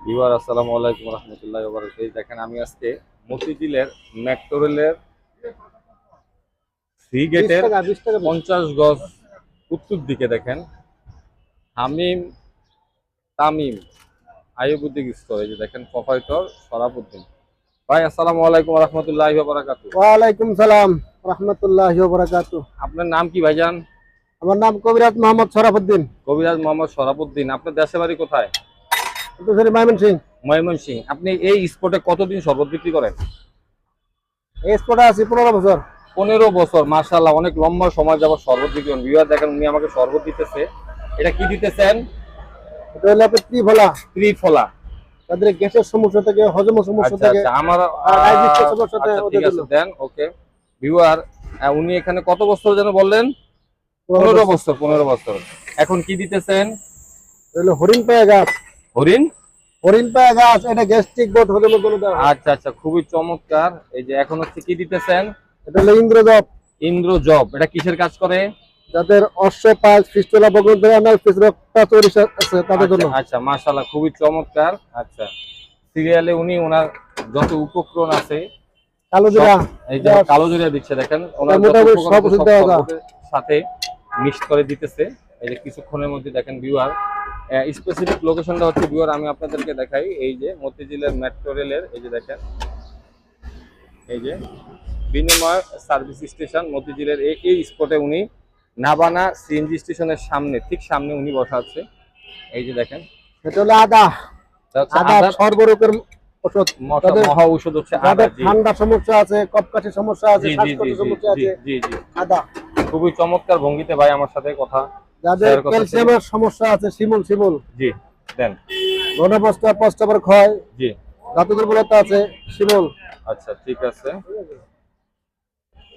Viewer আসসালামু আলাইকুম রহমতুল্লাহি ওয়া বারাকাতুহু। এই দেখেন আমি আজকে মতিঝিলের মেট্রো রেলের সি গেটের 50 গজ উত্তর দিকে দেখেন হামিম তামিম আইয়ুবুদ্দিন স্টোর। এই যে দেখেন প্রোপাইটর শরাফুদ্দিন ভাই। আসসালামু আলাইকুম রহমতুল্লাহি ওয়া বারাকাতুহু। ওয়ালাইকুম সালাম রাহমাতুল্লাহি ওয়া বারাকাতুহু। আপনার নাম কি ভাইজান? আমার নাম কবিরাজ মোহাম্মদ শরাফুদ্দিন। কবিরাজ মোহাম্মদ শরাফুদ্দিন। আপনার দেশের বাড়ি কোথায়? ময়মনসিংহ। ময়মনসিংহ। আপনি এই স্পটে কতদিন শরবত বিক্রি করেন? এই স্পটে আছি 15 বছর। 15 বছর, মাশাআল্লাহ, অনেক লম্বা সময় যাবত শরবত বিক্রি করেন। ভিউয়ার দেখেন উনি আমাকে শরবত দিতেছে। এটা কি দিতেছেন? এটা হলো আপনার ত্রিফলা। ত্রিফলা। তাদের গ্যাসের সমস্যা থেকে, হজমের সমস্যা আচ্ছা থেকে, আচ্ছা, আমার ডায়াবেটিসের সমস্যা থেকে আচ্ছা ঠিক আছে, দেন। ওকে ভিউয়ার, উনি এখানে কত বছর যেন বললেন? 15 বছর। 15 বছর। এখন কি দিতেছেন? হলো হরিণ পায়া গাছ। হরিণ হরিণ পায়া গাছ, এটা গ্যাস্ট্রিক বোধ হজমের জন্য দেওয়া হয়। আচ্ছা আচ্ছা, খুবই চমৎকার। এই যে এখন হচ্ছে কি দিতেছেন? এটা হলো ইন্দ্রজব। ইন্দ্রজব। এটা কিসের কাজ করে? যাদের অশ্বপাল, ফিস্টুলা, বগলদের অ্যানালফিস রক্তাচরি আছে তাদের জন্য। আচ্ছা মাশাআল্লাহ, খুবই চমৎকার। আচ্ছা, সিরিয়ালে উনি ওনার যত উপকরণ আছে, কালোজিরা, এই যে কালোজিরা দিচ্ছে দেখেন, ওনার মোটামুটি সব ওষুধ দেওয়া যায়। সাথে মিক্স করে দিতেছে। এই যে কিছুক্ষণের মধ্যে দেখেন ভিউয়ার, স্পেসিফিক লোকেশনটা হচ্ছে ভিউয়ার আমি আপনাদেরকে দেখাই। এই যে মতিঝিলের মেট্রো রেলের, এই যে দেখেন, এই যে বিনিময় সার্ভিস স্টেশন মতিঝিলের এই স্পটে উনি নাবানা সিএনজি স্টেশনের সামনে, ঠিক সামনে উনি বসা আছে। এই যে দেখেন, এটা হলো আদা। আদা সর্বরোগের ওষুধ। মহা ঔষধ হচ্ছে আদা। ঠান্ডা সমস্যা আছে, কফকাঠির সমস্যা আছে, শ্বাসকষ্টের সমস্যা আছে, জি জি, আদা। খুবই চমৎকার ভঙ্গিতে ভাই আমার সাথে কথা। যাদের ক্যালসিয়ামের সমস্যা আছে, শিমুল জি দেন। ঘনবস্তা, প্রস্রাবের ক্ষয়, জি, ধাতু দুর্বলতা আছে, শিমুল। আচ্ছা ঠিক আছে।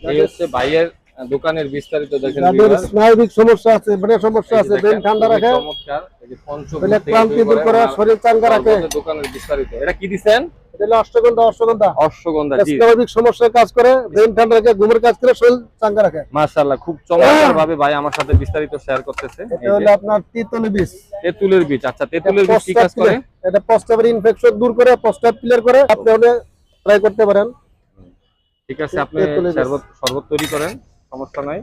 এই হচ্ছে ভাইয়ের দোকানের বিস্তারিত দেখেন। যাদের স্নায়বিক সমস্যা আছে, ব্রেনের সমস্যা আছে, ব্রেন ঠান্ডা রাখে, চমৎকার। এই যে ব্রেন ক্লান্তি দূর করে, শরীর চাঙ্গা রাখে। দোকানের বিস্তারিত। এটা কি দিবেন? এটা হলো অশ্বগন্ধা। অশ্বগন্ধা। জি, স্নায়বিক সমস্যার কাজ করে, ব্রেন ঠান্ডা রাখে, ঘুমের কাজ করে, শরীর চাঙ্গা রাখে। মাশাআল্লাহ, খুব চমৎকার ভাবে ভাই আমার সাথে বিস্তারিত শেয়ার করতেছে। এটা হলো আপনার তেঁতুলের বীজ। তেঁতুলের বীজ। আচ্ছা, তেঁতুলের বীজ কি কাজ করে? এটা প্রস্রাবের ইনফেকশন দূর করে, প্রস্রাব ক্লিয়ার করে। আপনি হলে ট্রাই করতে পারেন। ঠিক আছে, আপনি শরবত তৈরি করেন, সমস্যা নাই।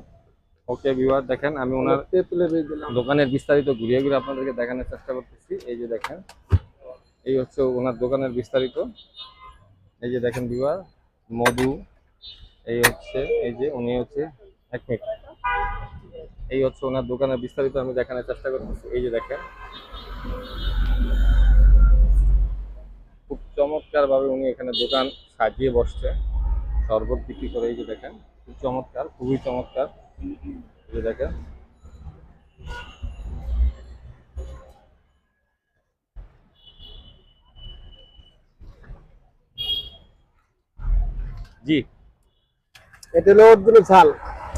ওকে ভিউয়ার, দেখেন আমি ওনার দোকানের বিস্তারিত ঘুরিয়ে ঘুরিয়ে আপনাদেরকে দেখানোর চেষ্টা করতেছি। এই যে দেখেন, এই হচ্ছে ওনার দোকানের বিস্তারিত। এই যে দেখেন ভিউয়ার, মধু। এই হচ্ছে, এই যে উনি হচ্ছে, এক মিনিট, এই হচ্ছে ওনার দোকানের বিস্তারিত আমি দেখানোর চেষ্টা করতেছি। এই যে দেখেন, খুব চমৎকার ভাবে উনি এখানে দোকান সাজিয়ে বসছে, শরবত বিক্রি করে। এই যে দেখেন, খুব চমৎকার, খুবই চমৎকার। এই যে দেখেন, জি, এটা হলো অর্জুনের ছাল।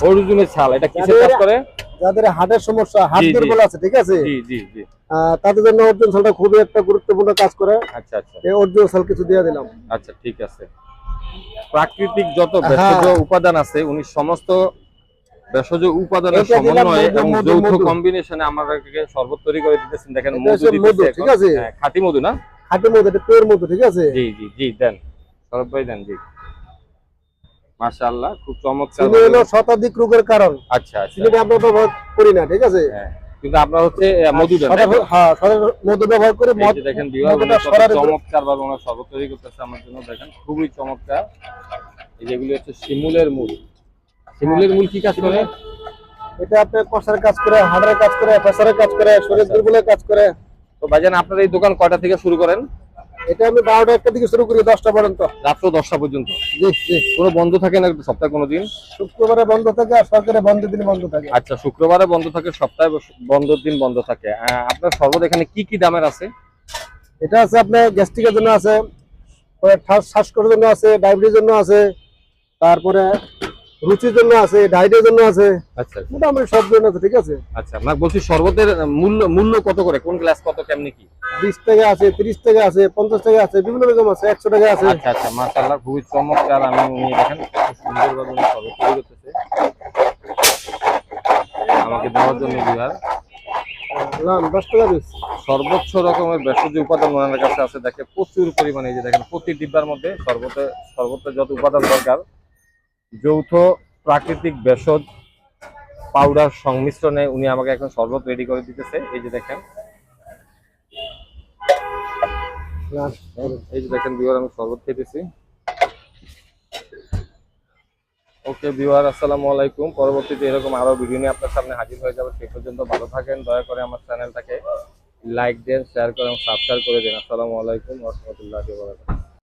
অর্জুনের ছাল। এটা কিসের কাজ করে? যাদের হার্টের সমস্যা, হার্ট দুর্বল আছে, ঠিক আছে, জি জি জি, তাদের জন্য অর্জুন ছালটা খুবই একটা গুরুত্বপূর্ণ কাজ করে। আচ্ছা আচ্ছা, এই অর্জুন ছাল কিছু দিয়ে দিলাম। আচ্ছা ঠিক আছে। প্রাকৃতিক যত ভেষজ উপাদান আছে, উনি সমস্ত ভেষজ উপাদানের সমন্বয়ে এবং যৌথ কম্বিনেশনে আমাদেরকে শরবত তৈরি করে দিতেছেন। দেখেন মধু দিতেছে, ঠিক আছে, খাঁটি মধু না? খাঁটি মধু, এটা পিওর মধু, ঠিক আছে। জি জি জি, দেন সরব ভাই, দেন। জি, মাশাআল্লাহ, খুব চমৎকার। চিনি হলো শতাধিক রোগের কারণ। আচ্ছা আচ্ছা, চিনি আমরা ব্যবহার করি না, ঠিক আছে, কিন্তু আপনারা হচ্ছে মধু দেন। হ্যাঁ, মধু ব্যবহার করে। দেখেন চমৎকার ভাবে ওনার শরবত তৈরি করতেছে আমার জন্য। দেখেন খুবই চমৎকার। এই যেগুলি হচ্ছে শিমুলের মূল। শিমুলের মূল কি কাজ করে? এটা আপনার কষার কাজ করে, হাড়ের কাজ করে, প্রেসারের কাজ করে, শরীর দুর্বলের কাজ করে। তো ভাইজান, আপনার এই দোকান কয়টা থেকে শুরু করেন? এটা আমি 12টা 1টা থেকে শুরু করি, 10টা পর্যন্ত, রাত্র 10টা পর্যন্ত। জি জি। কোনো বন্ধ থাকে না সপ্তাহে কোনো দিন? শুক্রবারে বন্ধ থাকে, আর সরকারি বন্ধের দিন বন্ধ থাকে। আচ্ছা, শুক্রবারে বন্ধ থাকে, সপ্তাহে বন্ধের দিন বন্ধ থাকে। আপনার শরবত এখানে কি কি দামের আছে? এটা আছে আপনার গ্যাস্ট্রিকের জন্য আছে, শ্বাসকষ্টের জন্য আছে, ডায়াবেটিসের জন্য আছে, তারপরে রুচির জন্য আছে, ডায়েটের জন্য আছে। আচ্ছা, মোটামুটি সব জন্য আছে, ঠিক আছে। আচ্ছা, আপনার বলছি শরবতের মূল্য কত করে? কোন গ্লাস কত, কেমনি কি? 20 টাকা আছে, 30 টাকা আছে, 50 টাকা আছে, বিভিন্ন রকম আছে, 100 টাকা আছে। আচ্ছা আচ্ছা, মাশাআল্লাহ, খুবই চমৎকার। আমি উনি দেখেন খুব সুন্দরভাবে উনি শরবত তৈরি করতেছে আমাকে দেওয়ার জন্য। বিহার না 10 টাকা পিস। সর্বোচ্চ রকমের ভেষজ উপাদান ওনার কাছে আছে, দেখে প্রচুর পরিমাণে। এই যে দেখেন প্রতি ডিব্বার মধ্যে শরবতে যত উপাদান দরকার, যৌথ প্রাকৃতিক ভেষজ পাউডার সংমিশ্রণে উনি আমাকে এখন শরবত রেডি করে দিতেছে। এই যে দেখেন, এই যে দেখেন ভিউয়ার, আমি শরবত খেতেছি। ওকে ভিউয়ার, আসসালামু আলাইকুম। পরবর্তীতে এরকম আরো ভিডিও নিয়ে আপনার সামনে হাজির হয়ে যাবে। সেই পর্যন্ত ভালো থাকেন। দয়া করে আমার চ্যানেলটাকে লাইক দেন, শেয়ার করেন, সাবস্ক্রাইব করে দিন। আসসালামু আলাইকুম ওয়া রাহমাতুল্লাহি ওয়া বারাকাতুহু।